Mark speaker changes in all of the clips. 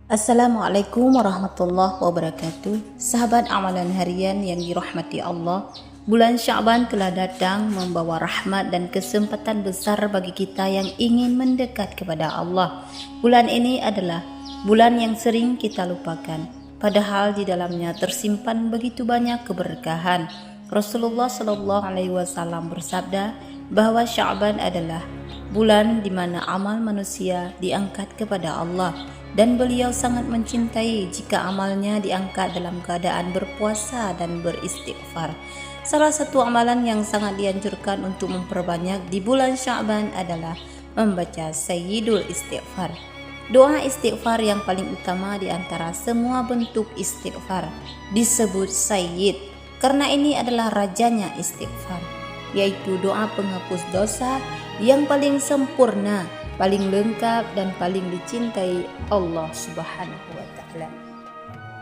Speaker 1: Assalamualaikum warahmatullahi wabarakatuh. Sahabat amalan harian yang dirahmati Allah, bulan Sya'ban telah datang membawa rahmat dan kesempatan besar bagi kita yang ingin mendekat kepada Allah. Bulan ini adalah bulan yang sering kita lupakan, padahal di dalamnya tersimpan begitu banyak keberkahan. Rasulullah SAW bersabda bahwa Sya'ban adalah bulan di mana amal manusia diangkat kepada Allah, dan beliau sangat mencintai jika amalnya diangkat dalam keadaan berpuasa dan beristighfar. Salah satu amalan yang sangat dianjurkan untuk memperbanyak di bulan Sya'ban adalah membaca Sayyidul Istighfar. Doa istighfar yang paling utama di antara semua bentuk istighfar disebut Sayyid, karena ini adalah rajanya istighfar, yaitu doa penghapus dosa yang paling sempurna, paling lengkap dan paling dicintai Allah Subhanahu wa taala.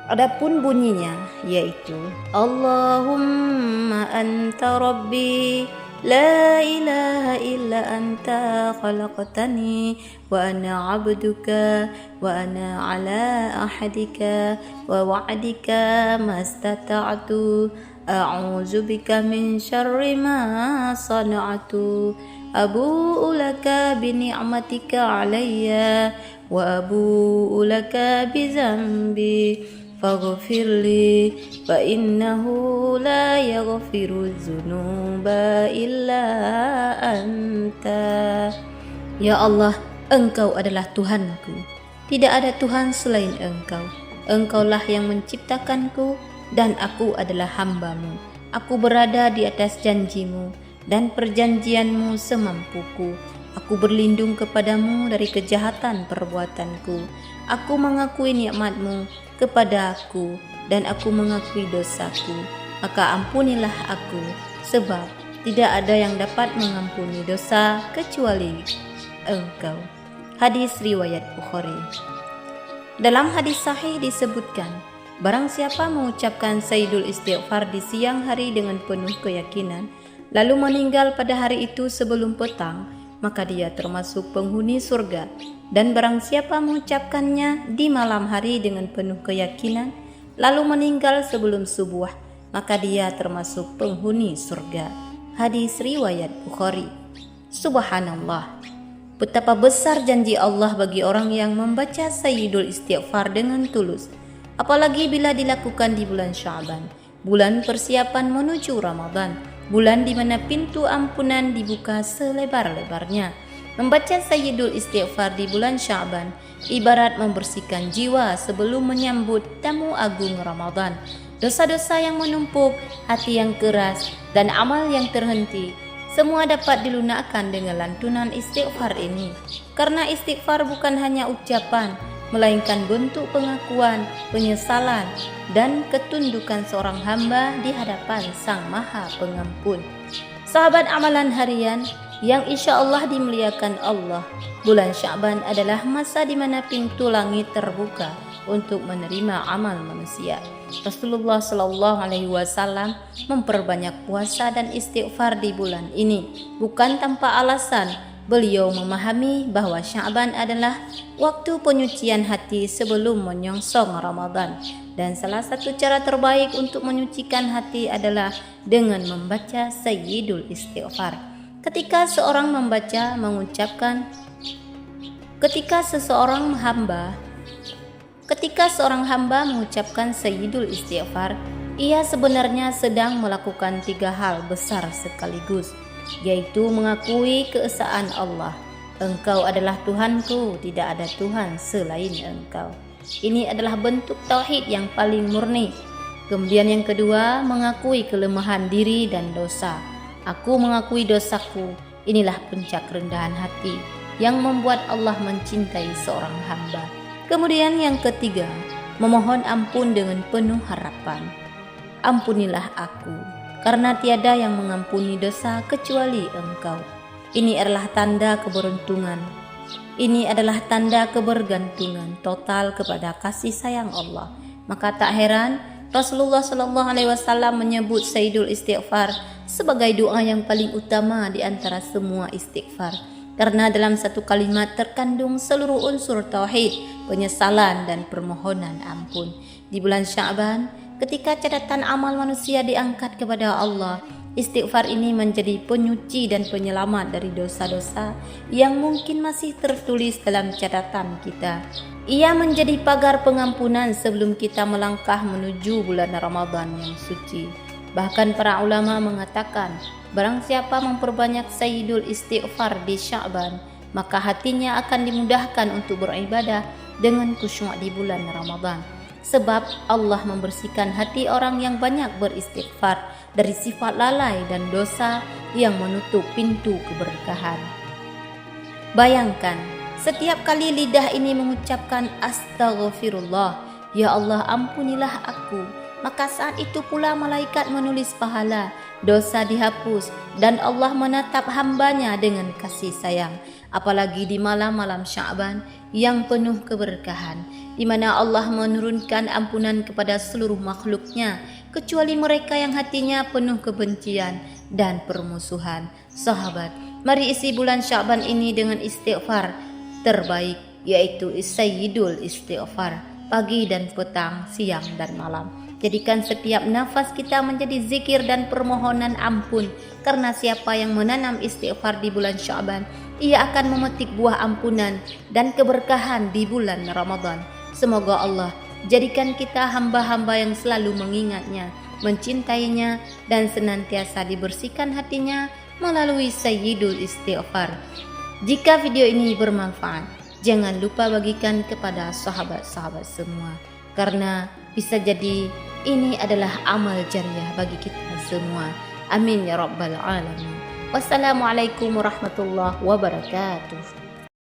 Speaker 1: Adapun bunyinya yaitu Allahumma anta rabbi la ilaha illa anta khalaqtani wa ana 'abduka wa ana 'ala ahadika wa wa'dika mastata'tu a'udzu bika min syarri ma sana'tu abu'u laka bi ni'matika 'alayya wa abu'u laka bi dzambi faghfirli fa innahu la yaghfiru dzunuba illa anta. Ya Allah, Engkau adalah Tuhanku, tidak ada Tuhan selain Engkau. Engkaulah yang menciptakanku dan aku adalah hamba-Mu. Aku berada di atas janji-Mu dan perjanjian-Mu semampuku. Aku berlindung kepadamu dari kejahatan perbuatanku. Aku mengakui nikmat-Mu kepada aku dan aku mengakui dosaku. Maka ampunilah aku, sebab tidak ada yang dapat mengampuni dosa kecuali Engkau. Hadis riwayat Bukhari. Dalam hadis sahih disebutkan, barang siapa mengucapkan Sayyidul Istighfar di siang hari dengan penuh keyakinan, lalu meninggal pada hari itu sebelum petang, maka dia termasuk penghuni surga. Dan barang siapa mengucapkannya di malam hari dengan penuh keyakinan, lalu meninggal sebelum subuh, maka dia termasuk penghuni surga. Hadis riwayat Bukhari. Subhanallah, betapa besar janji Allah bagi orang yang membaca Sayyidul Istighfar dengan tulus, apalagi bila dilakukan di bulan Sya'ban, bulan persiapan menuju Ramadan, bulan di mana pintu ampunan dibuka selebar-lebarnya. Membaca Sayyidul Istighfar di bulan Sya'ban ibarat membersihkan jiwa sebelum menyambut tamu agung Ramadan. Dosa-dosa yang menumpuk, hati yang keras, dan amal yang terhenti, semua dapat dilunakkan dengan lantunan istighfar ini. Karena istighfar bukan hanya ucapan, melainkan bentuk pengakuan, penyesalan, dan ketundukan seorang hamba di hadapan Sang Maha Pengampun. Sahabat amalan harian yang insya Allah dimuliakan Allah, bulan Sya'ban adalah masa di mana pintu langit terbuka untuk menerima amal manusia. Rasulullah SAW memperbanyak puasa dan istighfar di bulan ini, bukan tanpa alasan. Beliau memahami bahwa Sya'ban adalah waktu penyucian hati sebelum menyongsong Ramadan, dan salah satu cara terbaik untuk menyucikan hati adalah dengan membaca Sayyidul Istighfar. Ketika seseorang hamba mengucapkan Sayyidul Istighfar, ia sebenarnya sedang melakukan 3 hal besar sekaligus, yaitu mengakui keesaan Allah. Engkau adalah Tuhanku, tidak ada Tuhan selain Engkau. Ini adalah bentuk tauhid yang paling murni. Kemudian yang kedua, mengakui kelemahan diri dan dosa. Aku mengakui dosaku. Inilah puncak kerendahan hati yang membuat Allah mencintai seorang hamba. Kemudian yang ketiga, memohon ampun dengan penuh harapan. Ampunilah aku, karena tiada yang mengampuni dosa kecuali Engkau. Ini adalah tanda keberuntungan. Ini adalah tanda kebergantungan total kepada kasih sayang Allah. Maka tak heran Rasulullah SAW menyebut Sayyidul Istighfar sebagai doa yang paling utama di antara semua istighfar. karena dalam satu kalimat terkandung seluruh unsur tauhid, penyesalan dan permohonan ampun. Di bulan Sya'ban, ketika catatan amal manusia diangkat kepada Allah, istighfar ini menjadi penyuci dan penyelamat dari dosa-dosa yang mungkin masih tertulis dalam catatan kita. Ia menjadi pagar pengampunan sebelum kita melangkah menuju bulan Ramadan yang suci. Bahkan para ulama mengatakan, barang siapa memperbanyak sayyidul istighfar di Sya'ban, maka hatinya akan dimudahkan untuk beribadah dengan khusyuk di bulan Ramadan. Sebab Allah membersihkan hati orang yang banyak beristighfar dari sifat lalai dan dosa yang menutup pintu keberkahan. Bayangkan, setiap kali lidah ini mengucapkan astaghfirullah, ya Allah ampunilah aku, maka saat itu pula malaikat menulis pahala, dosa dihapus, dan Allah menatap hambanya dengan kasih sayang. Apalagi di malam-malam Sya'ban yang penuh keberkahan, di mana Allah menurunkan ampunan kepada seluruh makhluknya, kecuali mereka yang hatinya penuh kebencian dan permusuhan. Sahabat, mari isi bulan Sya'ban ini dengan istighfar terbaik, yaitu sayyidul istighfar, pagi dan petang, siang dan malam. Jadikan setiap nafas kita menjadi zikir dan permohonan ampun, karena siapa yang menanam istighfar di bulan Sya'ban, ia akan memetik buah ampunan dan keberkahan di bulan Ramadan. Semoga Allah jadikan kita hamba-hamba yang selalu mengingatnya, mencintainya, dan senantiasa dibersihkan hatinya melalui sayyidul istighfar. Jika video ini bermanfaat, jangan lupa bagikan kepada sahabat-sahabat semua, karena bisa jadi ini adalah amal jariah bagi kita semua. Amin ya rabbal alamin. Wassalamualaikum warahmatullahi wabarakatuh.